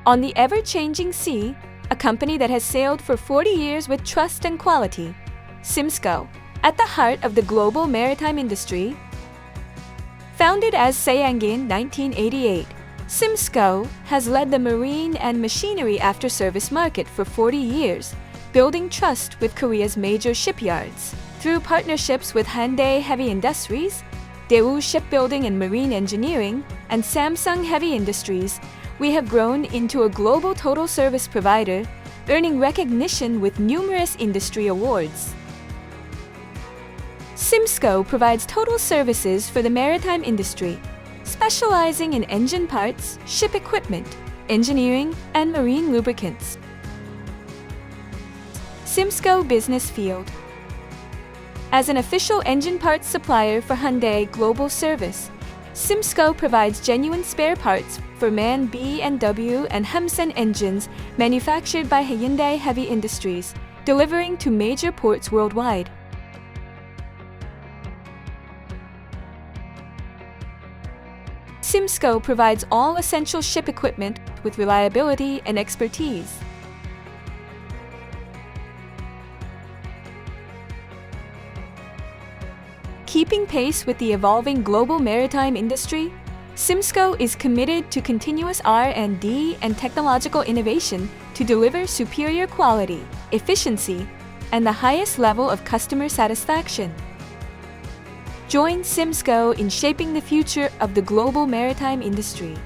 On the ever-changing sea, a company that has sailed for 40 years with trust and quality, Symsco, at the heart of the global maritime industry. Founded as Sayang in 1988, Symsco has led the marine and machinery after-service market for 40 years, building trust with Korea's major shipyards. Through partnerships with Hyundai Heavy Industries, Daewoo Shipbuilding and Marine Engineering, and Samsung Heavy Industries, we have grown into a global total service provider, earning recognition with numerous industry awards. Symsco provides total services for the maritime industry, specializing in engine parts, ship equipment, engineering, and marine lubricants. Symsco Business Field. As an official engine parts supplier for Hyundai Global Service, Symsco provides genuine spare parts for MAN, B&W, and HiMSEN engines manufactured by Hyundai Heavy Industries, delivering to major ports worldwide. Symsco provides all essential ship equipment with reliability and expertise. Keeping pace with the evolving global maritime industry, Symsco is committed to continuous R&D and technological innovation to deliver superior quality, efficiency, and the highest level of customer satisfaction. Join Symsco in shaping the future of the global maritime industry.